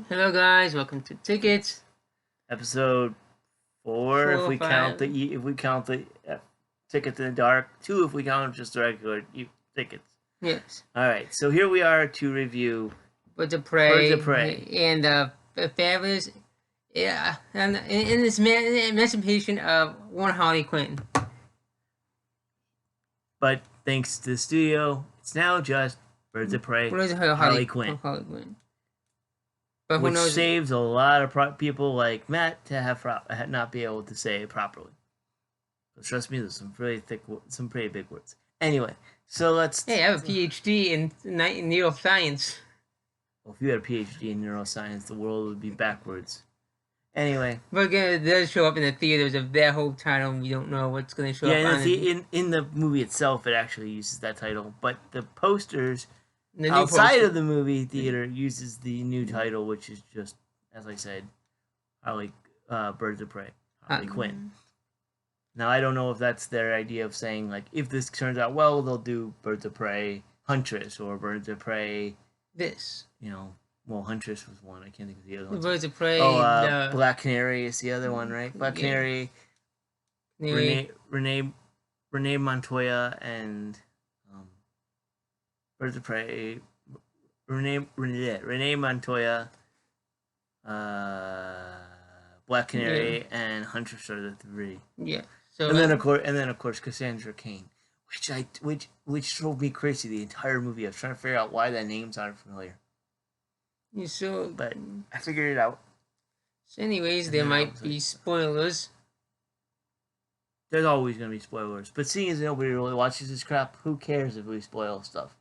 Hello guys, welcome to Tickets. Episode 4 if we count the Tickets in the Dark. 2 if we count just the regular tickets. Yes. Alright, so here we are to review Birds of Prey. And the Fabulous. Yeah, and in this Emancipation of one Harley Quinn. But thanks to the studio, it's now just Birds of Prey, Harley Quinn. But who knows? Saves a lot of people like Matt to have not be able to say it properly. But trust me, there's some pretty big words. Anyway, so let's. Hey, I have a PhD in neuroscience. Well, if you had a PhD in neuroscience, the world would be backwards. Anyway, but again, it does show up in the theaters of their whole title. We don't know what's going to show up. Yeah, in the movie itself, it actually uses that title, but the posters. Outside of the movie theater uses the new title, which is just, as I said, Birds of Prey, Harley Quinn. Now, I don't know if that's their idea of saying, like, if this turns out well, they'll do Birds of Prey Huntress or Birds of Prey... This. You know, well, Huntress was one. I can't think of the other one. Birds of Prey... Black Canary is the other one, right? Black Canary, Renee Montoya, and... Birds of Prey, Renee Montoya, Black Canary, and Huntress are the three. Yeah. So and then of course Cassandra Cain, which drove me crazy the entire movie. I was trying to figure out why that name sounded familiar. But I figured it out. So anyways, there might be spoilers. There's always going to be spoilers. But seeing as nobody really watches this crap, who cares if we spoil stuff?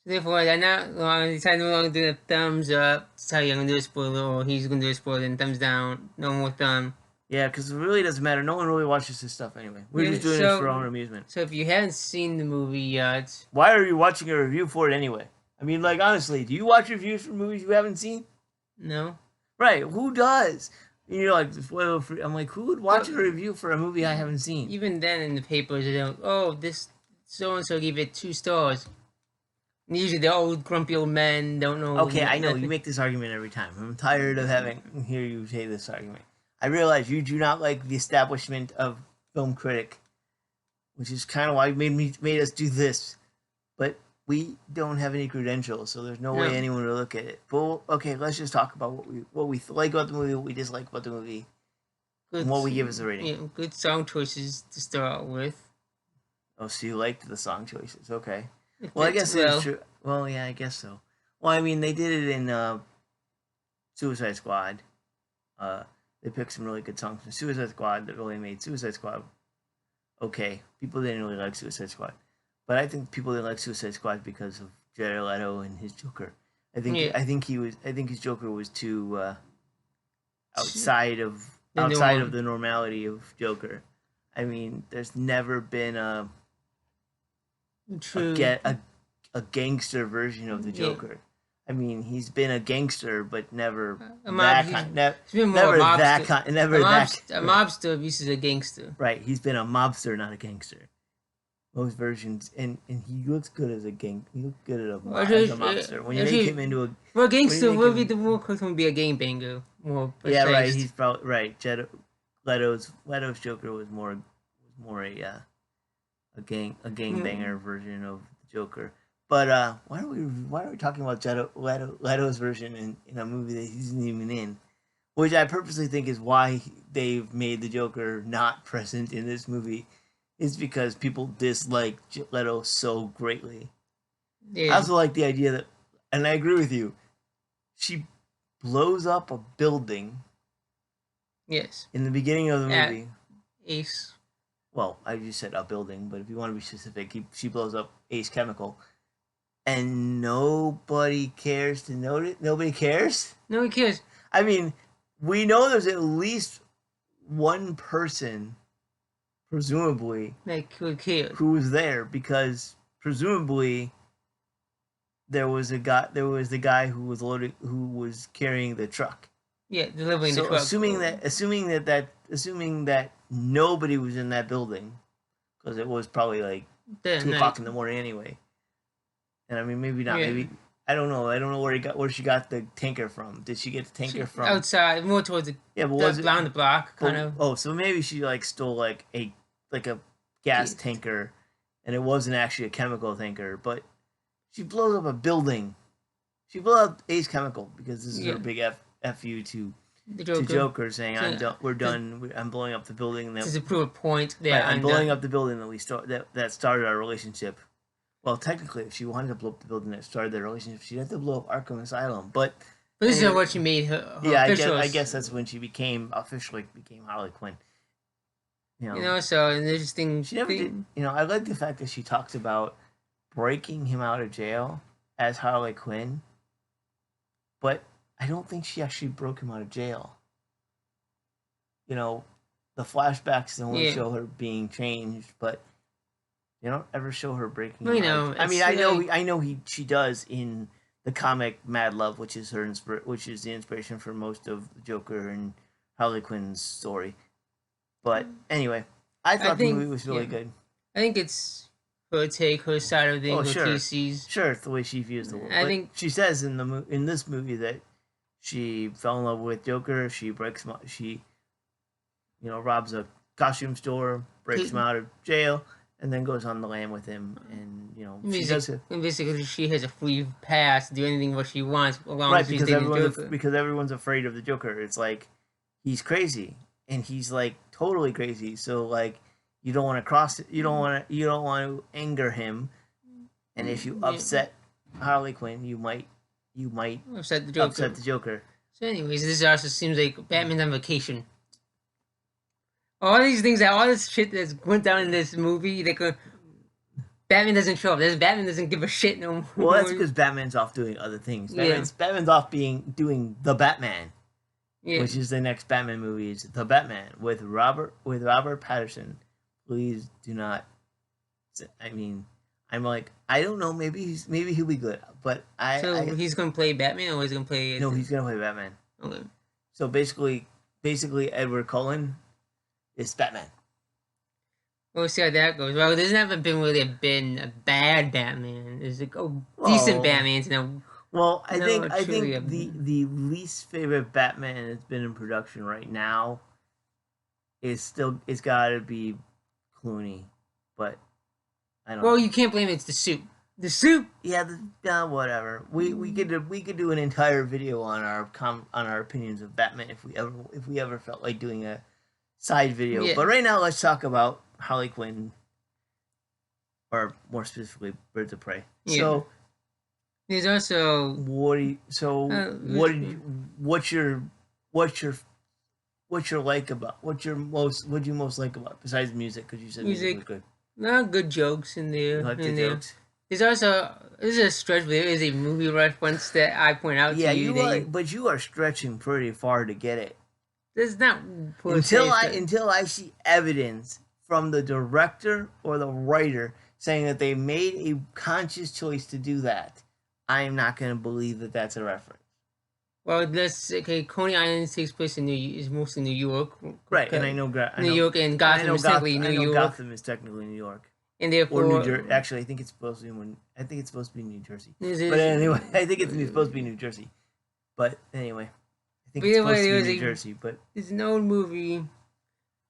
Therefore, I'm not longer do a thumbs up to tell you I'm going to do a spoiler, or he's going to do a spoiler, and thumbs down, no more thumb. Yeah, because it really doesn't matter. No one really watches this stuff anyway. We're just doing it for our own amusement. So if you haven't seen the movie yet... Why are you watching a review for it anyway? I mean, like, honestly, do you watch reviews for movies you haven't seen? No. Right, who does? And you're like, spoiler free. I'm like, who would watch a review for a movie I haven't seen? Even then in the papers, they don't, oh, this so-and-so gave it 2 stars. Usually the old grumpy old men don't know. Okay, I know you make this argument every time. I'm tired of hear you say this argument. I realize you do not like the establishment of film critic, which is kind of why you made us do this. But we don't have any credentials, so there's no way anyone will look at it. But okay, let's just talk about what we like about the movie, what we dislike about the movie, and what we give as a rating. Yeah, good song choices to start with. Oh, so you liked the song choices? Okay. Well, I guess it's true. Well, yeah, I guess so. Well, I mean, they did it in Suicide Squad. They picked some really good songs from Suicide Squad that really made Suicide Squad okay. People didn't really like Suicide Squad, but I think people didn't like Suicide Squad because of Jared Leto and his Joker. I think his Joker was too outside of the normality of Joker. I mean, there's never been a gangster version of the Joker. Yeah. I mean, he's been a gangster, but never a mobster versus a gangster. Right, he's been a mobster, not a gangster. Most versions, and he looks good as a gang. He looks good as a mobster. When you make him into a gangster, will be the more close be a gangbanger. More precise. Yeah, right. He's probably right. Leto's Joker was more a gangbanger version of the Joker. But why are we talking about Leto's version in a movie that he isn't even in? Which I purposely think is why they've made the Joker not present in this movie, is because people dislike Leto so greatly. Yeah. I also like the idea that, and I agree with you, she blows up a building. Yes. In the beginning of the movie. Ace. Well, I just said a building, but if you want to be specific, she blows up Ace Chemical. And nobody cares to note it? Nobody cares? Nobody cares. I mean, we know there's at least one person, presumably, who was there, because presumably there was the guy who was carrying the truck. Yeah, delivering the truck. Assuming that nobody was in that building, because it was probably like 2 o'clock in the morning anyway. And I mean, maybe not. Yeah. I don't know. I don't know where she got the tanker from. Did she get the tanker from outside, more towards but was it around the block, kind of? Oh, so maybe she like stole like a gas tanker, and it wasn't actually a chemical tanker, but she blows up a building. She blew up Ace Chemical because this is her big fu to Joker saying we're done. I'm blowing up the building. To prove a point. Yeah, right, I'm blowing up the building that started our relationship. Well, technically, if she wanted to blow up the building that started their relationship, she'd have to blow up Arkham Asylum. But this is what she made her I guess that's when she officially became Harley Quinn. So an interesting. She never did. I like the fact that she talks about breaking him out of jail as Harley Quinn, but I don't think she actually broke him out of jail. The flashbacks only show her being changed, but they don't ever show her breaking. I mean, I know she does in the comic Mad Love, which is the inspiration for most of the Joker and Harley Quinn's story. But anyway, I thought the movie was really good. I think it's her take, her side of things, she sees. Sure, it's the way she views the world. I think she says in this movie that she fell in love with Joker. She robs a costume store, breaks him out of jail, and then goes on the lam with him, and she does it. And basically, she has a free pass to do anything what she wants, as long as she's dating the Joker. Because everyone's afraid of the Joker. It's like he's crazy, and he's like totally crazy. So like, you don't want to cross it. You don't want to anger him, and if you upset Harley Quinn, you might upset the Joker. So, anyways, this also seems like Batman's on vacation. All these things, all this shit that's went down in this movie, Batman doesn't show up. Batman doesn't give a shit no more. Well, that's because Batman's off doing other things. Batman's off doing the Batman, which is the next Batman movie. It's the Batman with Robert Pattinson. Please do not. I mean, I'm like, I don't know. Maybe he'll be good, but he's gonna play Batman, or he's gonna play? No, he's gonna play Batman. Okay. So basically, Edward Cullen is Batman. We'll see how that goes. Well, there's never been a bad Batman. There's decent Batmans. Well, I think the least favorite Batman that's been in production right now it's got to be Clooney, but I don't. Well, you can't blame it. It's the suit. The suit. Yeah, whatever. We could do an entire video on our opinions of Batman if we ever felt like doing a side video. Yeah. But right now, let's talk about Harley Quinn, or more specifically, Birds of Prey. Yeah. So there's also what you most like about besides music, because you said music was good. Not good jokes in there. You like the jokes? There's a stretch, but there is a movie reference that I point out to you. But you are stretching pretty far to get it. There's not until I see evidence from the director or the writer saying that they made a conscious choice to do that. I am not going to believe that that's a reference. Well, Coney Island takes place is mostly New York, right? And I know New York and Gotham is technically New York. Gotham is technically New York, and therefore, or New Jersey. Actually, I think it's supposed to be New Jersey. But anyway, I think it's supposed to be New Jersey. But anyway. I think it's supposed to be New Jersey, but it's an old movie.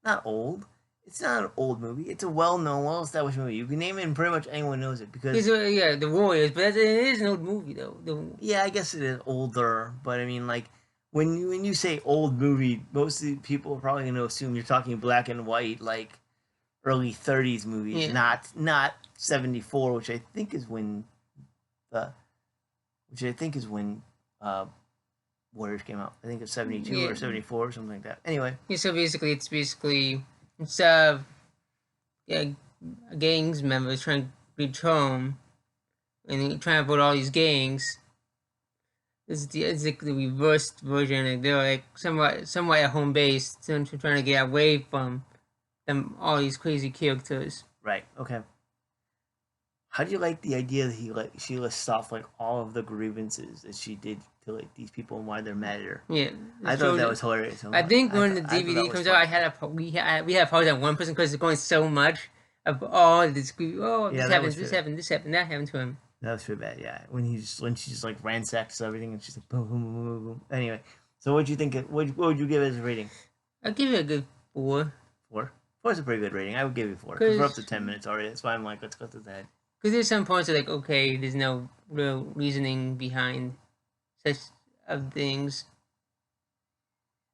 Not old. It's not an old movie. It's a well-known, well-established movie. You can name it, and pretty much anyone knows it because the Warriors. But it is an old movie, though. Yeah, I guess it is older, but I mean, like when you say old movie, most of the people are probably going to assume you're talking black and white, like early '30s movies, not '74, which I think is when Warriors came out. I think it's 72 or 74 or something like that. Anyway. Yeah, so basically, it's gangs members trying to reach home and trying to avoid all these gangs. It's like the reversed version. Like they're like somewhat at home base, trying to get away from them, all these crazy characters. Right. Okay. How do you like the idea that she lists off like all of the grievances that she did to like these people and why they're mad at her? Yeah, I thought that was hilarious. I think when the DVD comes out, we have pause on one person because it's going so much of all this. Oh, this happened, that happened to him. That was pretty bad. Yeah, when she just like ransacks everything and she's like boom boom boom boom boom. Anyway, so what'd you think? What would you give it as a rating? I'll give it a good 4. 4. 4 is a pretty good rating. I would give you 4 because we're up to 10 minutes already. That's why I'm like, let's go to that. Because there's some points that, like, okay, there's no real reasoning behind such of things.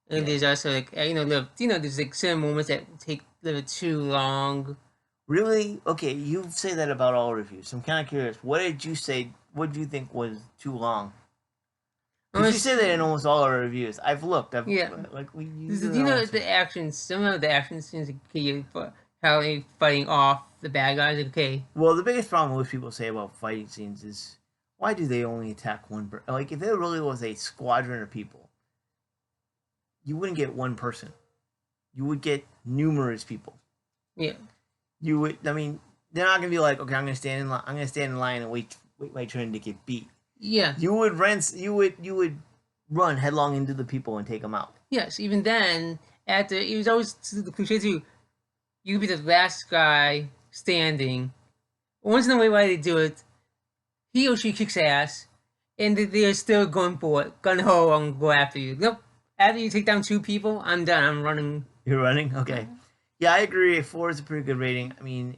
And there's also, like, there's, like, certain moments that take a little too long. Really? Okay, you say that about all reviews. I'm kind of curious. What did you say? What do you think was too long? Because you say that in almost all our reviews. I've looked. Yeah. Like we. The actions? Some of the action scenes, okay, how they fighting off the bad guys. Okay. Well, the biggest problem most people say about fighting scenes is why do they only attack one person? Like if there really was a squadron of people, you wouldn't get one person. You would get numerous people. Yeah. You would. I mean, they're not gonna be like, okay, I'm gonna stand in line and wait my turn to get beat. Yeah. You would run headlong into the people and take them out. Yes. Even then, it was always the cliche too. You could be the last guy standing. Once in a way, why they do it, he or she kicks ass, and they're still going for it, gun ho, and go after you. Nope. After you take down 2 people, I'm done. I'm running. You're running? Okay. Yeah, I agree. 4 is a pretty good rating. I mean,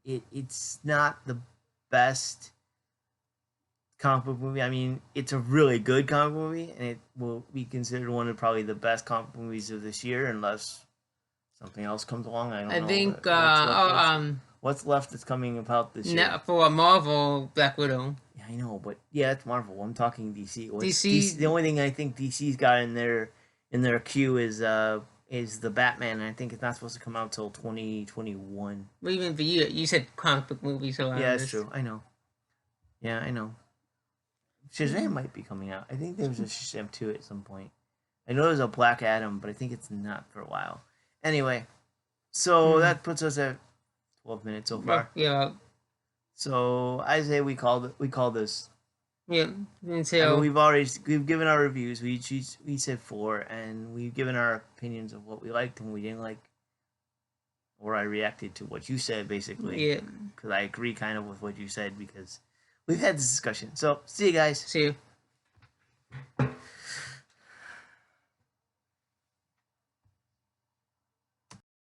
it's not the best comic book movie. I mean, it's a really good comic book movie, and it will be considered one of probably the best comic book movies of this year, unless something else comes along. I don't know. I think what's left that's coming about this year? For Marvel, Black Widow. Yeah, I know, but yeah, it's Marvel. I'm talking DC. DC. The only thing I think DC's got in their queue is the Batman. And I think it's not supposed to come out till 2021. Well, even for you said comic book movies. So yeah, that's true. I know. Yeah, I know. Shazam might be coming out. I think there was a Shazam 2 at some point. I know there's a Black Adam, but I think it's not for a while. Anyway, so that puts us at 12 minutes so far. Yeah. So I say we call this. Yeah. Until we've given our reviews. We said 4, and we've given our opinions of what we liked and we didn't like, or I reacted to what you said basically. Yeah. Because I agree kind of with what you said because we've had this discussion. So see you guys. See you.